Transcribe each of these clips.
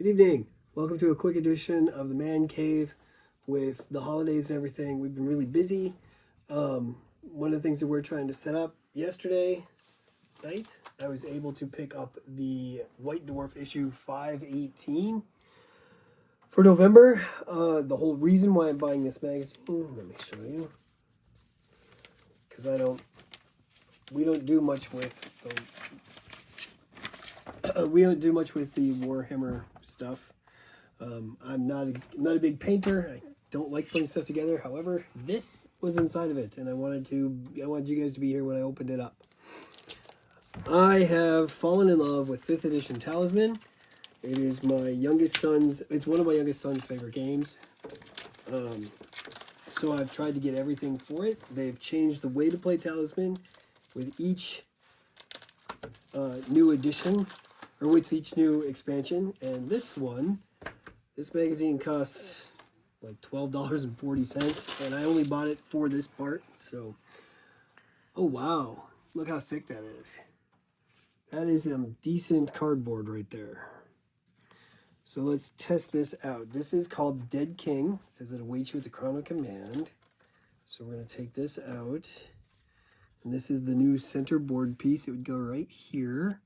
Good evening. Welcome to a quick edition of the Man Cave with the holidays and everything. We've been really busy. One of the things that we're trying to set up yesterday night, I was able to pick up the White Dwarf issue 518 for November. The whole reason why I'm buying this magazine, let me show you, because we don't do much with the Warhammer stuff. I'm not a big painter. I don't like putting stuff together. However, this was inside of it, and I wanted you guys to be here when I opened it up. I have fallen in love with 5th edition Talisman. It is it's one of my youngest son's favorite games. So I've tried to get everything for it. They've changed the way to play Talisman with each new edition, or with each new expansion. And this magazine costs like $12.40, and I only bought it for this part. So, oh wow, look how thick that is. That is some decent cardboard right there. So let's test this out. This is called The Dead King. It says it awaits you at the Crown of Command. So we're going to take this out. And this is the new center board piece. It would go right here.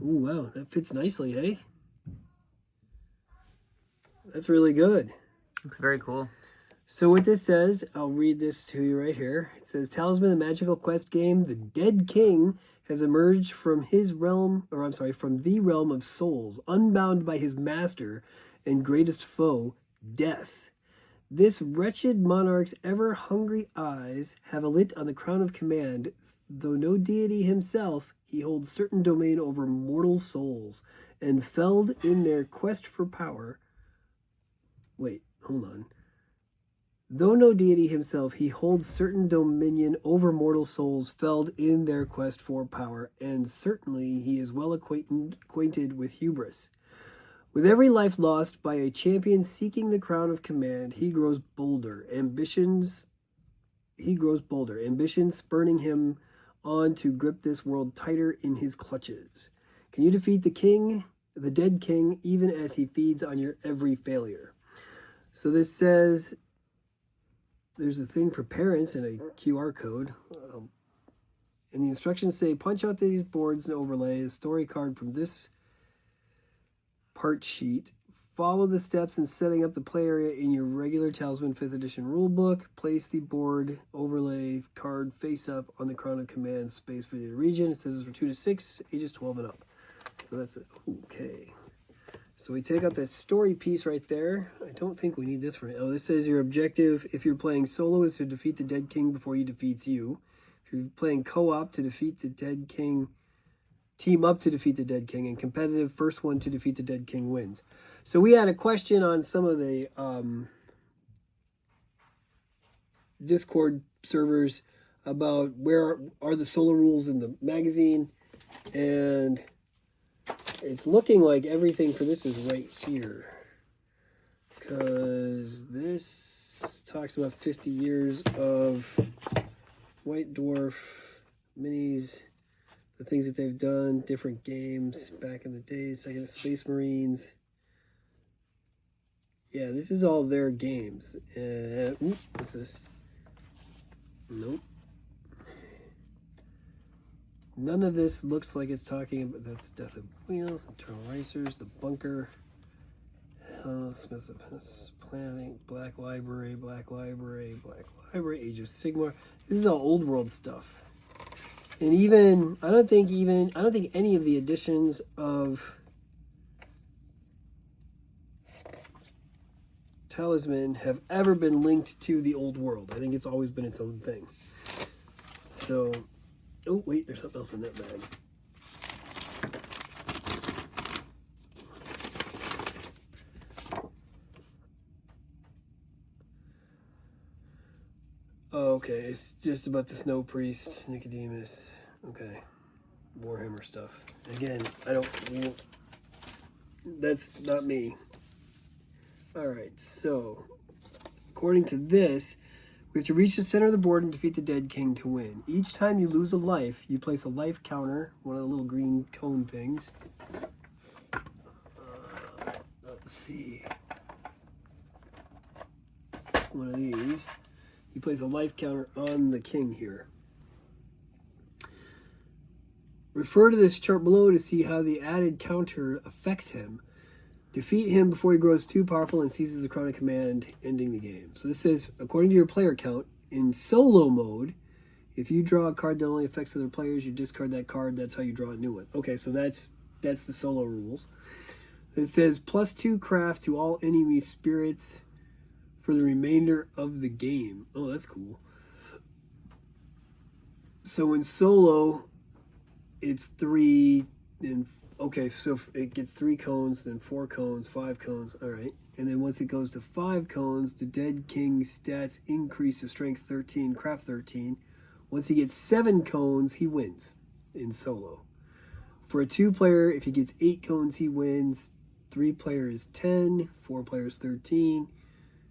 Ooh, wow, that fits nicely, hey? That's really good. Looks very cool. So what this says, I'll read this to you right here. It says, Talisman, the magical quest game, the Dead King has emerged from the realm of souls, unbound by his master and greatest foe, death. This wretched monarch's ever-hungry eyes have alit on the crown of command. Though no deity himself, he holds certain domain over mortal souls, and felled in their quest for power... Wait, hold on. Though no deity himself, he holds certain dominion over mortal souls felled in their quest for power, and certainly he is well acquainted with hubris. With every life lost by a champion seeking the crown of command, he grows bolder, ambition spurning him on to grip this world tighter in his clutches. Can you defeat the dead king, even as he feeds on your every failure? So this says there's a thing for parents and a QR code. And the instructions say, punch out these boards and overlay a story card from this part sheet. Follow the steps in setting up the play area in your regular Talisman 5th edition rulebook. Place the board overlay card face up on the Crown of Command space for the region. It says it's for 2 to 6, ages 12 and up. So that's it. Okay. So we take out that story piece right there. I don't think we need this for... Oh, this says your objective, if you're playing solo, is to defeat the Dead King before he defeats you. If you're playing co-op, to defeat the Dead King... Team up to defeat the Dead King, and competitive, first one to defeat the Dead King wins. So we had a question on some of the Discord servers about where are the solo rules in the magazine, and it's looking like everything for this is right here, because this talks about 50 years of White Dwarf minis, the things that they've done, different games back in the days, Second Space Marines. Yeah, this is all their games. What's this? Nope. None of this looks like it's talking about... That's Death of Wheels, Internal Racers, The Bunker, Smith's Planning, Black Library, Age of Sigmar. This is all old world stuff. And I don't think any of the editions of Talisman have ever been linked to the old world. I think it's always been its own thing. So, oh wait, there's something else in that bag. Oh, okay, it's just about the Snow Priest, Nicodemus. Okay, Warhammer stuff. Again, that's not me. Alright, so, according to this, we have to reach the center of the board and defeat the Dead King to win. Each time you lose a life, you place a life counter, one of the little green cone things, Let's see. One of these. He plays a life counter on the king here. Refer to this chart below to see how the added counter affects him. Defeat him before he grows too powerful and seizes the crown of command, ending the game. So this says, according to your player count, in solo mode, if you draw a card that only affects other players, you discard that card. That's how you draw a new one. Okay, so that's the solo rules. It says, +2 craft to all enemy spirits for the remainder of the game. Oh, that's cool. So in solo, it's 3, and okay, so it gets 3 cones, then 4 cones, 5 cones, all right. And then once it goes to 5 cones, the Dead King's stats increase to strength 13, craft 13. Once he gets 7 cones, he wins in solo. For a 2-player, if he gets 8 cones, he wins. 3 players 10, 4 players 13,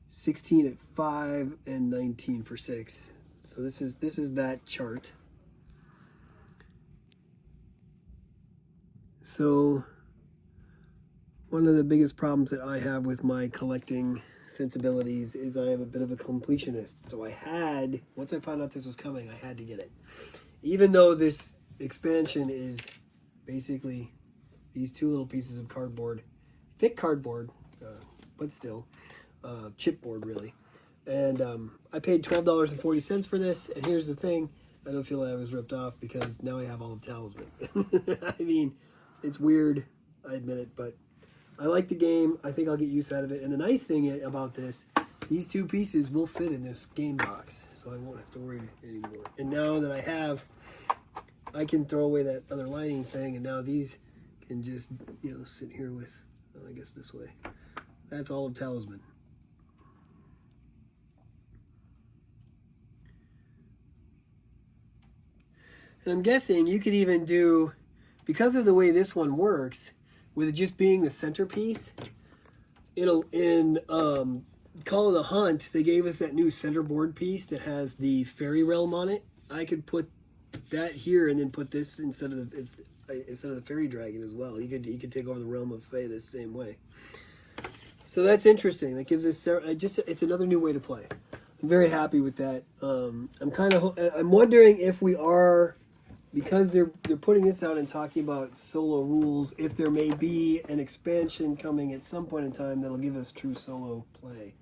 16 at 5, and 19 for 6. So this is that chart. So one of the biggest problems that I have with my collecting sensibilities is I am a bit of a completionist. So once I found out this was coming, I had to get it. Even though this expansion is basically these 2 little pieces of cardboard, thick cardboard, but still, chipboard really. And I paid $12.40 for this, and here's the thing, I don't feel like I was ripped off because now I have all of Talisman. I mean, it's weird, I admit it, but I like the game. I think I'll get use out of it. And the nice thing about this, these 2 pieces will fit in this game box, so I won't have to worry anymore. And now that I can throw away that other lining thing, and now these can just, sit here with, I guess this way. That's all of Talisman. And I'm guessing you could even do, because of the way this one works, with it just being the centerpiece, in Call of the Hunt, they gave us that new centerboard piece that has the fairy realm on it. I could put that here and then put this instead of the fairy dragon as well. He could take over the realm of Fae the same way. So that's interesting. That gives us it's another new way to play. I'm very happy with that. I'm wondering if we are, because they're putting this out and talking about solo rules, if there may be an expansion coming at some point in time that'll give us true solo play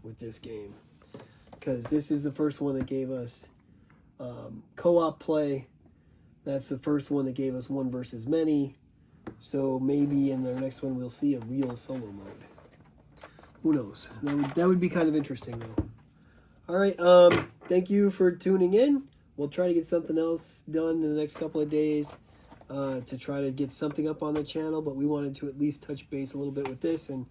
with this game. Because this is the first one that gave us co-op play. That's the first one that gave us 1 versus many. So maybe in the next one we'll see a real solo mode. Who knows? That would be kind of interesting though. All right. Thank you for tuning in. We'll try to get something else done in the next couple of days to try to get something up on the channel, but we wanted to at least touch base a little bit with this, and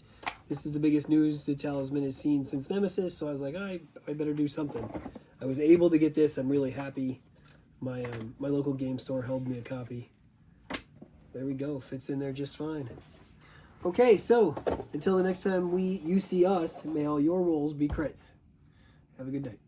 this is the biggest news that Talisman has seen since Nemesis, so I was like, I better do something. I was able to get this. I'm really happy. My local game store held me a copy. There we go. Fits in there just fine. Okay, so until the next time you see us, may all your rolls be crits. Have a good night.